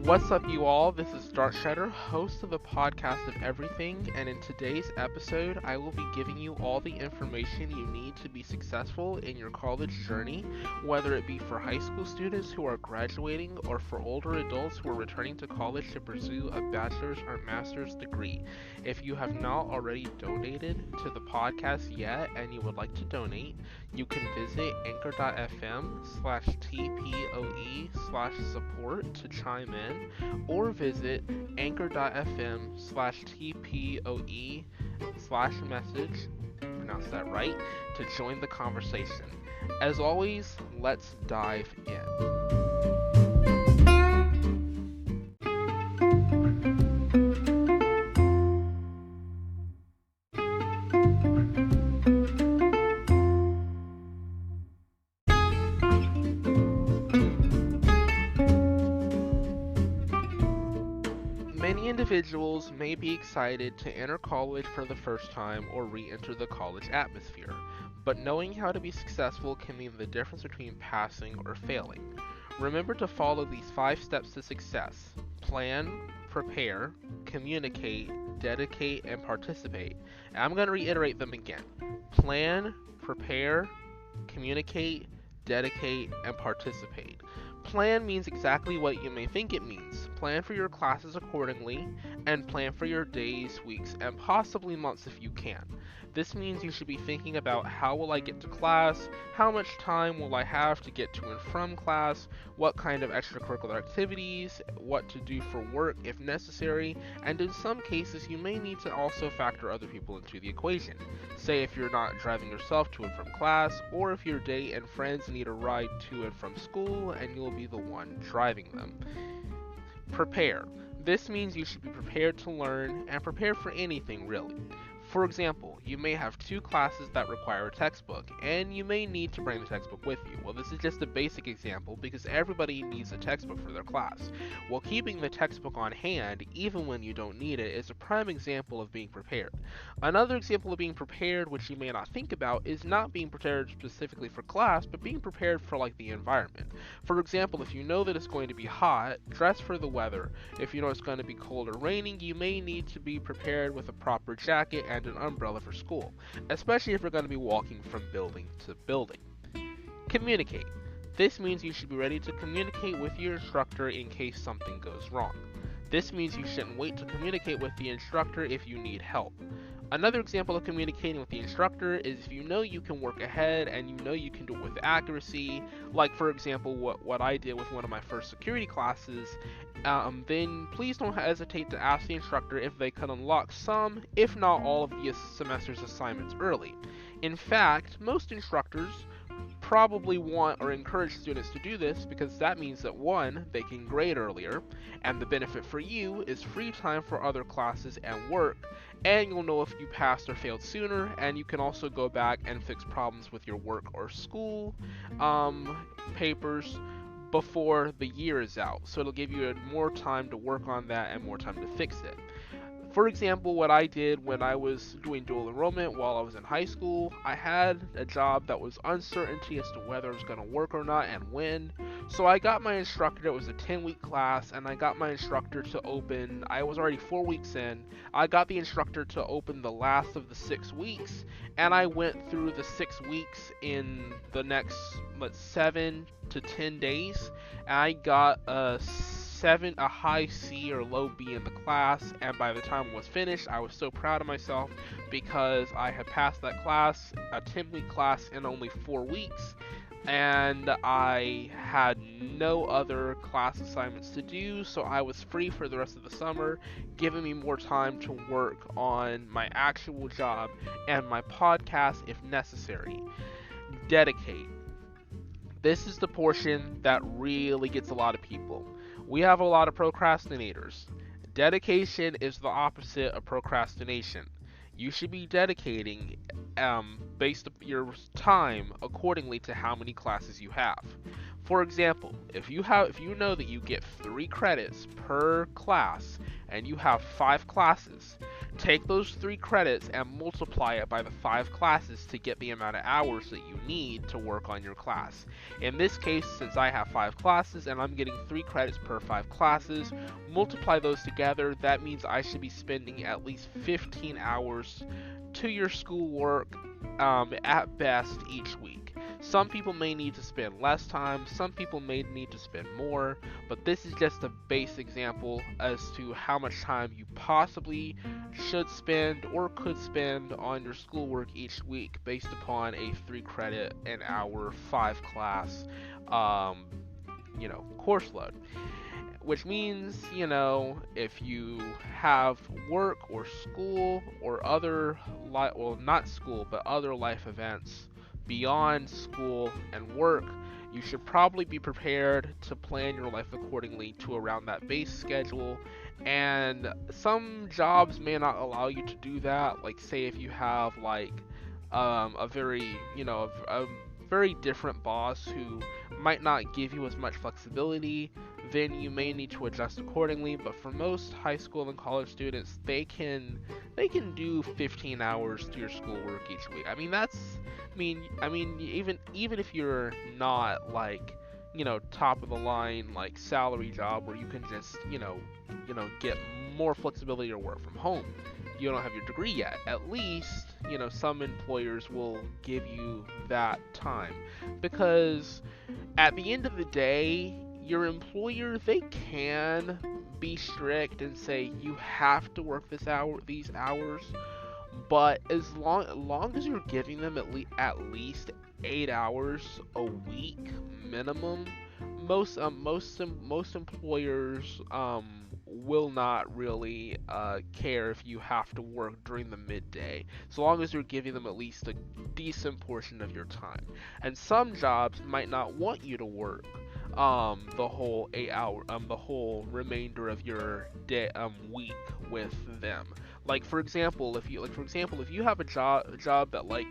What's up, you all? This is Darkshider, host of the podcast of everything, and in today's episode, I will be giving you all the information you need to be successful in your college journey, whether it be for high school students who are graduating or for older adults who are returning to college to pursue a bachelor's or master's degree. If you have not already donated to the podcast yet and you would like to donate, you can visit anchor.fm/tpoe/support to chime in, or visit anchor.fm/tpoe/message, pronounce that right, to join the conversation. As always, let's dive in. Many individuals may be excited to enter college for the first time or re-enter the college atmosphere, but knowing how to be successful can mean the difference between passing or failing. Remember to follow these 5 steps to success: plan, prepare, communicate, dedicate, and participate. And I'm going to reiterate them again. Plan, prepare, communicate, dedicate, and participate. Plan means exactly what you may think it means. Plan for your classes accordingly, and plan for your days, weeks, and possibly months if you can. This means you should be thinking about how will I get to class, how much time will I have to get to and from class, what kind of extracurricular activities, what to do for work if necessary, and in some cases you may need to also factor other people into the equation. Say if you're not driving yourself to and from class, or if your date and friends need a ride to and from school and you'll be the one driving them. Prepare. This means you should be prepared to learn and prepared for anything really. For example, you may have 2 classes that require a textbook, and you may need to bring the textbook with you. Well, this is just a basic example because everybody needs a textbook for their class. Well, keeping the textbook on hand, even when you don't need it, is a prime example of being prepared. Another example of being prepared, which you may not think about, is not being prepared specifically for class, but being prepared for the environment. For example, if you know that it's going to be hot, dress for the weather. If you know it's going to be cold or raining, you may need to be prepared with a proper jacket and an umbrella for school, especially if you're going to be walking from building to building. Communicate. This means you should be ready to communicate with your instructor in case something goes wrong. This means you shouldn't wait to communicate with the instructor if you need help. Another example of communicating with the instructor is if you know you can work ahead and you know you can do it with accuracy, like for example what I did with one of my first security classes, then please don't hesitate to ask the instructor if they can unlock some, if not all of the semester's assignments early. In fact, most instructors probably want or encourage students to do this because that means that 1, they can grade earlier, and the benefit for you is free time for other classes and work, and you'll know if you passed or failed sooner, and you can also go back and fix problems with your work or school papers before the year is out. So it'll give you more time to work on that and more time to fix it. For example, what I did when I was doing dual enrollment while I was in high school, I had a job that was uncertainty as to whether it was going to work or not and when. So I got my instructor, it was a 10-week class, and I got my instructor to open, I was already 4 weeks in, I got the instructor to open the last of the 6 weeks, and I went through the 6 weeks in the next, 7 to 10 days, and I got a high C or low B in the class, and by the time it was finished, I was so proud of myself because I had passed that class, a 10-week class, in only 4 weeks, and I had no other class assignments to do, so I was free for the rest of the summer, giving me more time to work on my actual job and my podcast if necessary. Dedicate. This is the portion that really gets a lot of people. We have a lot of procrastinators. Dedication is the opposite of procrastination. You should be dedicating based your time accordingly to how many classes you have. For example, if you know that you get 3 credits per class and you have 5 classes. Take those 3 credits and multiply it by the 5 classes to get the amount of hours that you need to work on your class. In this case, since I have 5 classes and I'm getting 3 credits per 5 classes, multiply those together, that means I should be spending at least 15 hours to your schoolwork at best each week. Some people may need to spend less time, some people may need to spend more, but this is just a base example as to how much time you possibly should spend or could spend on your schoolwork each week based upon a 3 credit an hour 5 class course load. Which means, if you have work or school or other not school, but other life events beyond school and work, you should probably be prepared to plan your life accordingly to around that base schedule. And some jobs may not allow you to do that. Like, say if you have a very different boss who might not give you as much flexibility, then you may need to adjust accordingly. But for most high school and college students, they can do 15 hours to your schoolwork each week. Even if you're not top of the line salary job where you can just get more flexibility or work from home. You don't have your degree yet. At least, some employers will give you that time, because at the end of the day, your employer, they can be strict and say you have to work these hours, but as long as you're giving them at least 8 hours a week minimum, most employers will not really care if you have to work during the midday, so long as you're giving them at least a decent portion of your time. And some jobs might not want you to work the whole 8 hour the whole remainder of your day week with them. For example, if you have a job that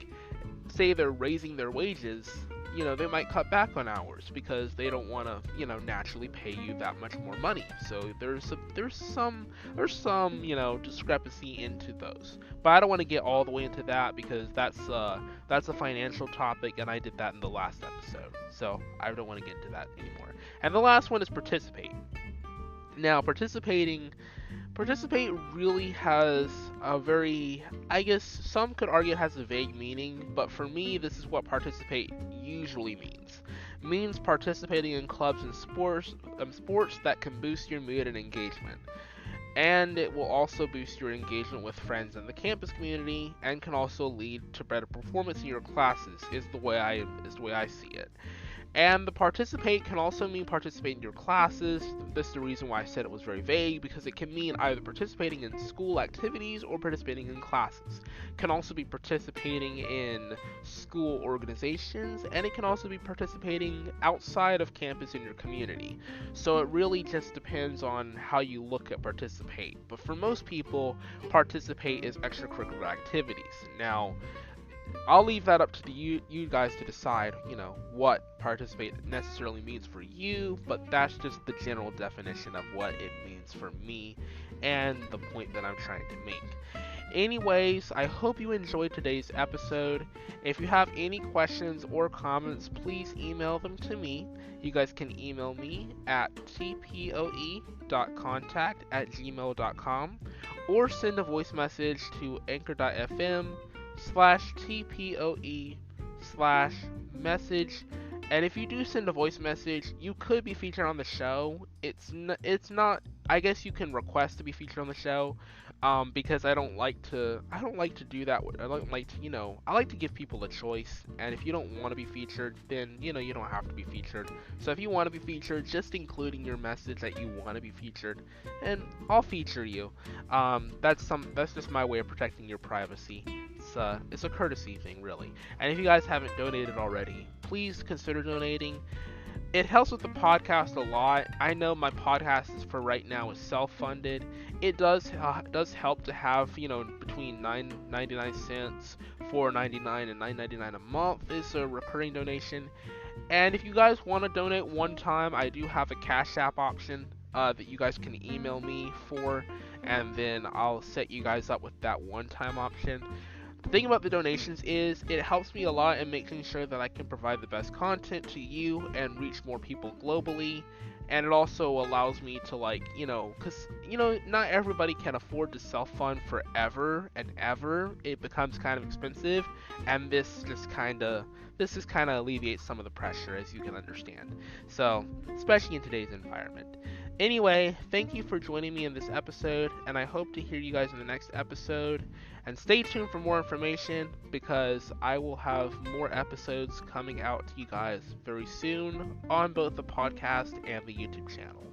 say they're raising their wages, they might cut back on hours because they don't want to, naturally pay you that much more money. So there's some discrepancy into those. But I don't want to get all the way into that because that's a financial topic, and I did that in the last episode. So I don't want to get into that anymore. And the last one is participate. Now, participate really has a very, I guess some could argue it has a vague meaning, but for me, this is what participate usually means. It means participating in clubs and sports that can boost your mood and engagement. And it will also boost your engagement with friends in the campus community, and can also lead to better performance in your classes, is the way I see it. And the participate can also mean participate in your classes. This is the reason why I said it was very vague, because it can mean either participating in school activities or participating in classes. It can also be participating in school organizations, and it can also be participating outside of campus in your community. So it really just depends on how you look at participate. But for most people, participate is extracurricular activities. Now, I'll leave that up to you guys to decide, what participate necessarily means for you, but that's just the general definition of what it means for me and the point that I'm trying to make. Anyways, I hope you enjoyed today's episode. If you have any questions or comments, please email them to me. You guys can email me at tpoe.contact@gmail.com or send a voice message to anchor.fm/tpoe/message. And if you do send a voice message, you could be featured on the show. It's not, I guess you can request to be featured on the show, because I don't like to do that. I like to give people a choice, and if you don't want to be featured, then you don't have to be featured. So if you want to be featured, just including your message that you want to be featured, and I'll feature you. That's just my way of protecting your privacy. It's a courtesy thing, really. And if you guys haven't donated already, please consider donating. It helps with the podcast a lot. I know my podcast is for right now is self-funded. It does help to have, between $9.99, $4.99, and $9.99 a month is a recurring donation. And if you guys want to donate one time, I do have a Cash App option that you guys can email me for. and then I'll set you guys up with that one-time option. The thing about the donations is it helps me a lot in making sure that I can provide the best content to you and reach more people globally. And it also allows me to, like, because, not everybody can afford to self-fund forever and ever. It becomes kind of expensive, and this just kind of alleviates some of the pressure, as you can understand. So, especially in today's environment. Anyway, thank you for joining me in this episode, and I hope to hear you guys in the next episode. And stay tuned for more information, because I will have more episodes coming out to you guys very soon on both the podcast and the YouTube channel.